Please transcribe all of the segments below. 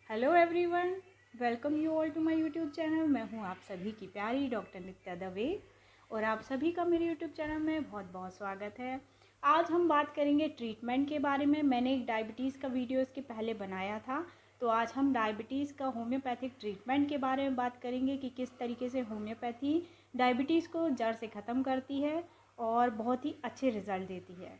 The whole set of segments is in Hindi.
Hello everyone, welcome you all to my YouTube channel. मैं हूं आप सभी की प्यारी डॉक्टर नित्या दवे और आप सभी का मेरे यूट्यूब चैनल में बहुत बहुत स्वागत है। आज हम बात करेंगे ट्रीटमेंट के बारे में। मैंने एक डायबिटीज़ का वीडियो इसके पहले बनाया था, तो आज हम डायबिटीज़ का होम्योपैथिक ट्रीटमेंट के बारे में बात करेंगे कि किस तरीके से होम्योपैथी डायबिटीज़ को जड़ से ख़त्म करती है और बहुत ही अच्छे रिज़ल्ट देती है।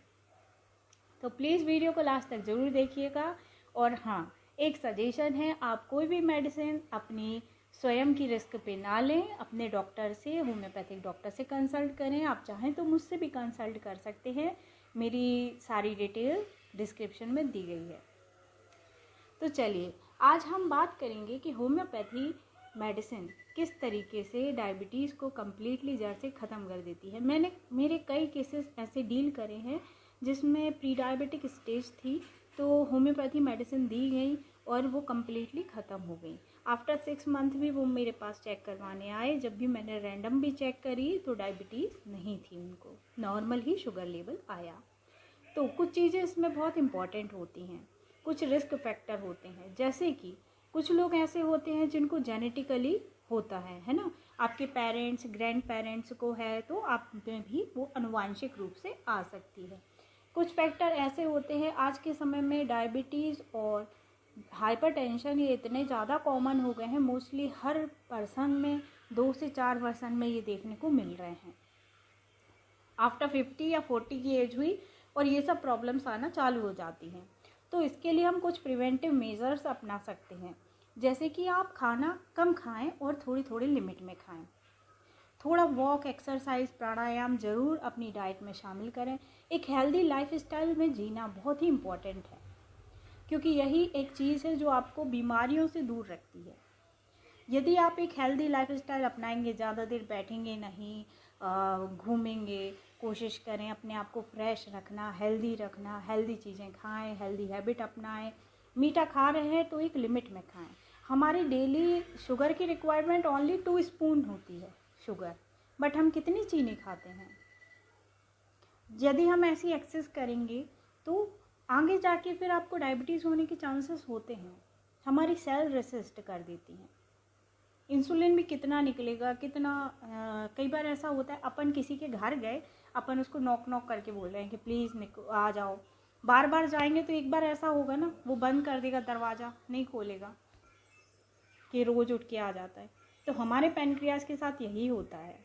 तो प्लीज़ वीडियो को लास्ट तक ज़रूर देखिएगा। और हाँ, एक सजेशन है, आप कोई भी मेडिसिन अपनी स्वयं की रिस्क पे ना लें। अपने डॉक्टर से, होम्योपैथिक डॉक्टर से कंसल्ट करें। आप चाहें तो मुझसे भी कंसल्ट कर सकते हैं। मेरी सारी डिटेल डिस्क्रिप्शन में दी गई है। तो चलिए आज हम बात करेंगे कि होम्योपैथी मेडिसिन किस तरीके से डायबिटीज़ को कम्प्लीटली जड़ से ख़त्म कर देती है। मैंने मेरे कई केसेस ऐसे डील करे हैं जिसमें प्री डायबिटिक स्टेज थी, तो होम्योपैथी मेडिसिन दी गई और वो कम्प्लीटली ख़त्म हो गई। आफ्टर 6 मंथ भी वो मेरे पास चेक करवाने आए। जब भी मैंने रैंडम भी चेक करी तो डायबिटीज़ नहीं थी, उनको नॉर्मल ही शुगर लेवल आया। तो कुछ चीज़ें इसमें बहुत इम्पॉर्टेंट होती हैं, कुछ रिस्क फैक्टर होते हैं। जैसे कि कुछ लोग ऐसे होते हैं जिनको जेनेटिकली होता है ना, आपके पेरेंट्स ग्रैंड पेरेंट्स को है तो आप में भी वो आनुवांशिक रूप से आ सकती है। कुछ फैक्टर ऐसे होते हैं, आज के समय में डायबिटीज़ और हाइपरटेंशन ये इतने ज़्यादा कॉमन हो गए हैं, मोस्टली हर पर्सन में 2 से 4 पर्सन में ये देखने को मिल रहे हैं। आफ्टर 50 या 40 की एज हुई और ये सब प्रॉब्लम्स आना चालू हो जाती हैं। तो इसके लिए हम कुछ प्रिवेंटिव मेजर्स अपना सकते हैं, जैसे कि आप खाना कम खाएं और थोड़ी थोड़ी लिमिट में खाएं। थोड़ा वॉक, एक्सरसाइज, प्राणायाम ज़रूर अपनी डाइट में शामिल करें। एक हेल्दी लाइफस्टाइल में जीना बहुत ही इम्पॉर्टेंट है, क्योंकि यही एक चीज़ है जो आपको बीमारियों से दूर रखती है। यदि आप एक हेल्दी लाइफस्टाइल अपनाएंगे, ज़्यादा देर बैठेंगे नहीं, घूमेंगे, कोशिश करें अपने आप को फ्रेश रखना, हेल्दी चीज़ें खाएं, हेल्दी हैबिट अपनाएं। मीठा खा रहे हैं तो एक लिमिट में खाएं। हमारी डेली शुगर की रिक्वायरमेंट ओनली 2 स्पून होती है शुगर, बट हम कितनी चीनी खाते हैं। यदि हम ऐसी एक्सेस करेंगे तो आगे जाके फिर आपको डायबिटीज़ होने के चांसेस होते हैं। हमारी सेल रेसिस्ट कर देती हैं। इंसुलिन भी कितना निकलेगा, कितना कई बार ऐसा होता है, अपन किसी के घर गए, अपन उसको नॉक नॉक करके बोल रहे हैं कि प्लीज़ आ जाओ। बार बार जाएंगे तो एक बार ऐसा होगा ना, वो बंद कर देगा, दरवाज़ा नहीं खोलेगा, कि रोज़ उठ के आ जाता है। तो हमारे पैनक्रियाज के साथ यही होता है,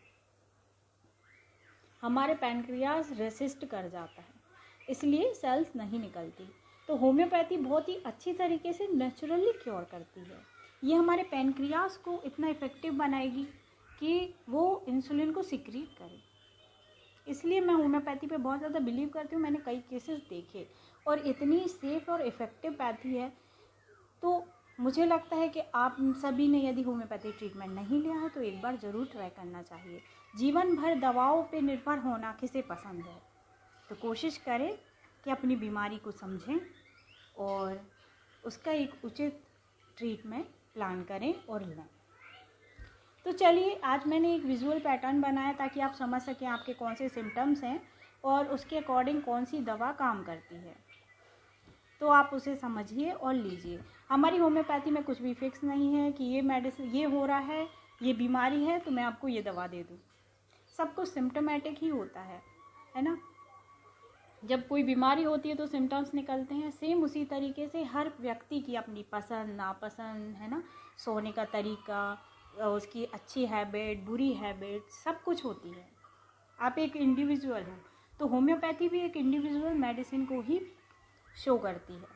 हमारे पैनक्रियाज रेसिस्ट कर जाता है, इसलिए सेल्स नहीं निकलती। तो होम्योपैथी बहुत ही अच्छी तरीके से नेचुरली क्योर करती है। ये हमारे पैनक्रियाज को इतना इफ़ेक्टिव बनाएगी कि वो इंसुलिन को सिक्रीट करे। इसलिए मैं होम्योपैथी पे बहुत ज़्यादा बिलीव करती हूँ। मैंने कई केसेस देखे और इतनी सेफ़ और इफ़ेक्टिव पैथी है। तो मुझे लगता है कि आप सभी ने यदि होम्योपैथी ट्रीटमेंट नहीं लिया है तो एक बार ज़रूर ट्राई करना चाहिए। जीवन भर दवाओं पे निर्भर होना किसे पसंद है? तो कोशिश करें कि अपनी बीमारी को समझें और उसका एक उचित ट्रीटमेंट प्लान करें और लें। तो चलिए, आज मैंने एक विजुअल पैटर्न बनाया ताकि आप समझ सकें आपके कौन से सिम्टम्स हैं और उसके अकॉर्डिंग कौन सी दवा काम करती है। तो आप उसे समझिए और लीजिए। हमारी होम्योपैथी में कुछ भी फिक्स नहीं है कि ये मेडिसिन, ये हो रहा है, ये बीमारी है तो मैं आपको ये दवा दे दूँ। सब कुछ सिम्टोमेटिक ही होता है ना। जब कोई बीमारी होती है तो सिम्टम्स निकलते हैं। सेम उसी तरीके से हर व्यक्ति की अपनी पसंद नापसंद है ना, सोने का तरीका, उसकी अच्छी हैबिट, बुरी हैबिट, सब कुछ होती है। आप एक इंडिविजुअल हो, तो होम्योपैथी भी एक इंडिविजुअल मेडिसिन को ही शो करती है।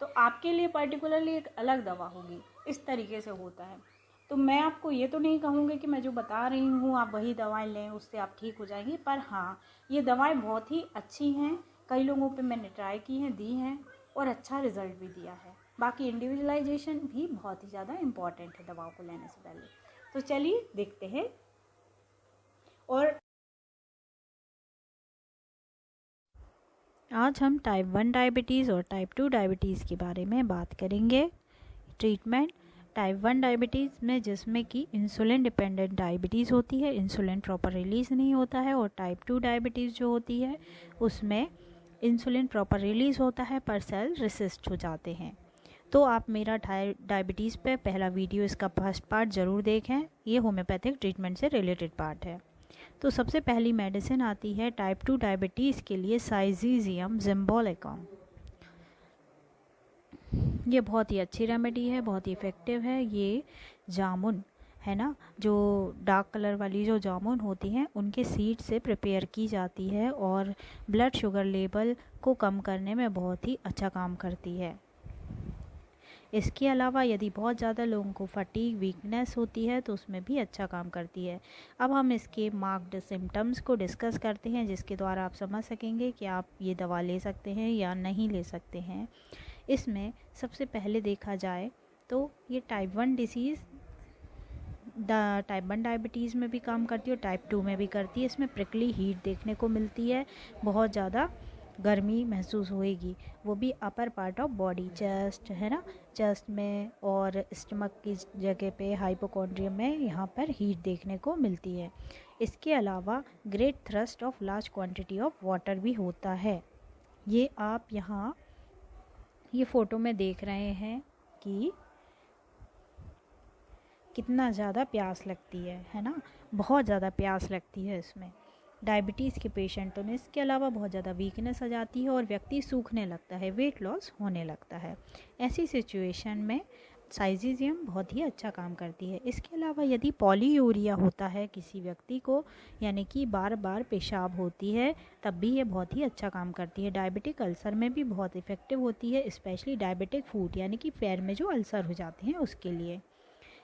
तो आपके लिए पर्टिकुलरली एक अलग दवा होगी, इस तरीके से होता है। तो मैं आपको ये तो नहीं कहूँगी कि मैं जो बता रही हूँ आप वही दवाएं लें, उससे आप ठीक हो जाएंगी। पर हाँ, ये दवाएं बहुत ही अच्छी हैं। कई लोगों पे मैंने ट्राई की हैं, दी हैं और अच्छा रिज़ल्ट भी दिया है। बाकी इंडिविजुअलाइजेशन भी बहुत ही ज़्यादा इम्पॉर्टेंट है दवाओं को लेने से पहले। तो चलिए देखते हैं। और आज हम टाइप 1 डायबिटीज़ और टाइप 2 डायबिटीज़ के बारे में बात करेंगे। ट्रीटमेंट टाइप 1 डायबिटीज़ में जिसमें कि इंसुलिन डिपेंडेंट डायबिटीज़ होती है, इंसुलिन प्रॉपर रिलीज़ नहीं होता है। और टाइप 2 डायबिटीज़ जो होती है उसमें इंसुलिन प्रॉपर रिलीज़ होता है पर सेल रेसिस्ट हो जाते हैं। तो आप मेरा डायबिटीज़ पे पहला वीडियो, इसका फर्स्ट पार्ट ज़रूर देखें। ये होम्योपैथिक ट्रीटमेंट से रिलेटेड पार्ट है। तो सबसे पहली मेडिसिन आती है टाइप 2 डायबिटीज़ के लिए साइज़ियम जिम्बोलिकम। ये बहुत ही अच्छी रेमेडी है, बहुत ही इफ़ेक्टिव है। ये जामुन है ना, जो डार्क कलर वाली जो जामुन होती हैं उनके सीड से प्रिपेयर की जाती है और ब्लड शुगर लेवल को कम करने में बहुत ही अच्छा काम करती है। इसके अलावा यदि बहुत ज़्यादा लोगों को फटीग, वीकनेस होती है तो उसमें भी अच्छा काम करती है। अब हम इसके मार्क्ड सिम्टम्स को डिस्कस करते हैं, जिसके द्वारा आप समझ सकेंगे कि आप ये दवा ले सकते हैं या नहीं ले सकते हैं। इसमें सबसे पहले देखा जाए तो ये टाइप 1 डिसीज़ टाइप 1 डायबिटीज़ में भी काम करती है और टाइप 2 में भी करती है। इसमें प्रिकली हीट देखने को मिलती है, बहुत ज़्यादा गर्मी महसूस होएगी, वो भी upper part of body, chest है ना, चेस्ट में और स्टमक की जगह पे, हाइपोकॉन्ड्रियम में, यहाँ पर हीट देखने को मिलती है। इसके अलावा great thrust of large quantity of water भी होता है। ये आप यहाँ ये फ़ोटो में देख रहे हैं कि कितना ज़्यादा प्यास लगती है ना, बहुत ज़्यादा प्यास लगती है इसमें डायबिटीज़ के पेशेंटों में। इसके अलावा बहुत ज़्यादा वीकनेस आ जाती है और व्यक्ति सूखने लगता है, वेट लॉस होने लगता है। ऐसी सिचुएशन में साइज़ियम बहुत ही अच्छा काम करती है। इसके अलावा यदि पॉलीयूरिया होता है किसी व्यक्ति को, यानी कि बार बार पेशाब होती है, तब भी ये बहुत ही अच्छा काम करती है। डायबिटिक अल्सर में भी बहुत इफ़ेक्टिव होती है, स्पेशली डायबिटिक फूट यानी कि पैर में जो अल्सर हो जाते हैं उसके लिए।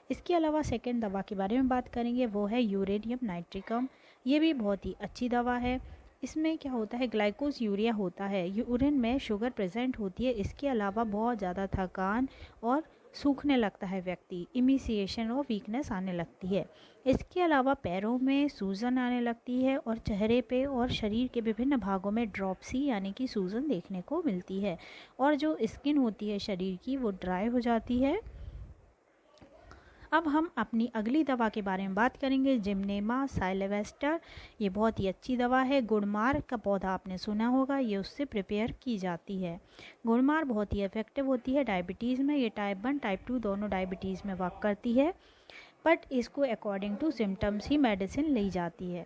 इसके अलावा सेकेंड दवा के बारे में बात करेंगे, वो है यूरेनियम नाइट्रिकम। ये भी बहुत ही अच्छी दवा है। इसमें क्या होता है, ग्लाइकोज यूरिया होता है, यूरिन में शुगर प्रेजेंट होती है। इसके अलावा बहुत ज़्यादा थकान और सूखने लगता है व्यक्ति, इमिसिएशन और वीकनेस आने लगती है। इसके अलावा पैरों में सूजन आने लगती है और चेहरे पे और शरीर के विभिन्न भागों में ड्रॉप्सी यानी कि सूजन देखने को मिलती है और जो स्किन होती है शरीर की वो ड्राई हो जाती है। अब हम अपनी अगली दवा के बारे में बात करेंगे, जिम्नेमा साइलेवेस्टर। ये बहुत ही अच्छी दवा है। गुड़मार का पौधा आपने सुना होगा, ये उससे प्रिपेयर की जाती है। गुड़मार बहुत ही इफेक्टिव होती है डायबिटीज़ में। ये टाइप 1 टाइप 2 दोनों डायबिटीज़ में वर्क करती है, बट इसको अकॉर्डिंग टू सिम्टम्स ही मेडिसिन ली जाती है।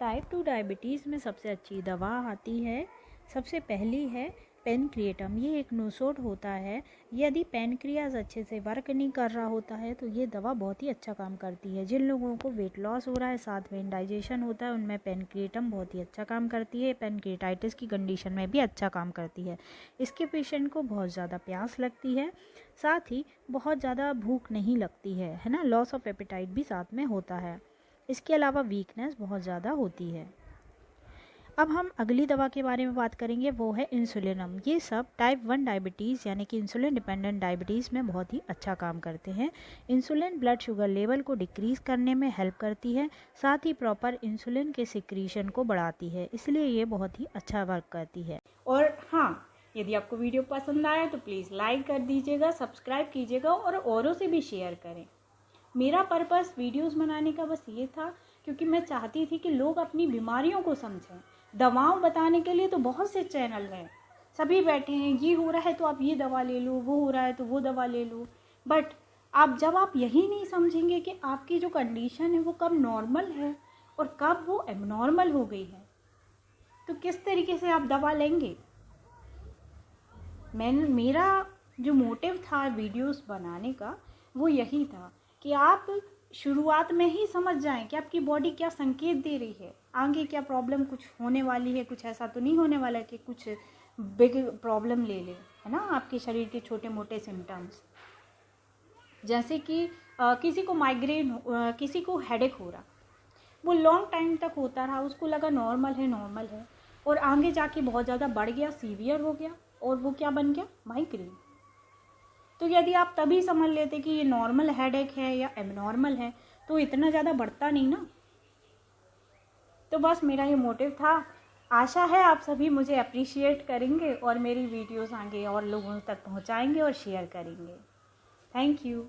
टाइप 2 डायबिटीज़ में सबसे अच्छी दवा आती है, सबसे पहली है पेनक्रिएटम। ये एक नोसोड होता है। यदि पेनक्रियाज अच्छे से वर्क नहीं कर रहा होता है तो ये दवा बहुत ही अच्छा काम करती है। जिन लोगों को वेट लॉस हो रहा है, साथ में इंडाइजेशन होता है, उनमें पेनक्रिएटम बहुत ही अच्छा काम करती है। पेनक्रिएटाइटिस की कंडीशन में भी अच्छा काम करती है। इसके पेशेंट को बहुत ज़्यादा प्यास लगती है, साथ ही बहुत ज़्यादा भूख नहीं लगती है ना, लॉस ऑफ एपेटाइट भी साथ में होता है। इसके अलावा वीकनेस बहुत ज़्यादा होती है। अब हम अगली दवा के बारे में बात करेंगे, वो है इंसुलिनम। ये सब टाइप 1 डायबिटीज़ यानी कि इंसुलिन डिपेंडेंट डायबिटीज़ में बहुत ही अच्छा काम करते हैं। इंसुलिन ब्लड शुगर लेवल को डिक्रीज़ करने में हेल्प करती है, साथ ही प्रॉपर इंसुलिन के सिक्रीशन को बढ़ाती है, इसलिए ये बहुत ही अच्छा वर्क करती है। और हाँ, यदि आपको वीडियो पसंद आया तो प्लीज़ लाइक कर दीजिएगा, सब्सक्राइब कीजिएगा और औरों से भी शेयर करें। मेरा पर्पस वीडियोस बनाने का बस ये था, क्योंकि मैं चाहती थी कि लोग अपनी बीमारियों को समझें। दवाओं बताने के लिए तो बहुत से चैनल हैं, सभी बैठे हैं, ये हो रहा है तो आप ये दवा ले लो, वो हो रहा है तो वो दवा ले लो, बट जब आप यही नहीं समझेंगे कि आपकी जो कंडीशन है वो कब नॉर्मल है और कब वो एबनॉर्मल हो गई है, तो किस तरीके से आप दवा लेंगे। मेरा जो मोटिव था वीडियोस बनाने का वो यही था कि आप शुरुआत में ही समझ जाएं कि आपकी बॉडी क्या संकेत दे रही है, आगे क्या प्रॉब्लम कुछ होने वाली है, कुछ ऐसा तो नहीं होने वाला कि कुछ बिग प्रॉब्लम ले ले, है ना। आपके शरीर के छोटे मोटे सिम्टम्स, जैसे कि किसी को माइग्रेन, किसी को हेडेक हो रहा, वो लॉन्ग टाइम तक होता रहा, उसको लगा नॉर्मल है, और आगे जाके बहुत ज़्यादा बढ़ गया, सीवियर हो गया, और वो क्या बन गया, माइग्रेन। तो यदि आप तभी समझ लेते कि ये नॉर्मल हेडेक है या एबनॉर्मल है तो इतना ज़्यादा बढ़ता नहीं ना। तो बस मेरा ये मोटिव था। आशा है आप सभी मुझे अप्रिशिएट करेंगे और मेरी वीडियोस आगे और लोगों तक पहुंचाएंगे और शेयर करेंगे। Thank you.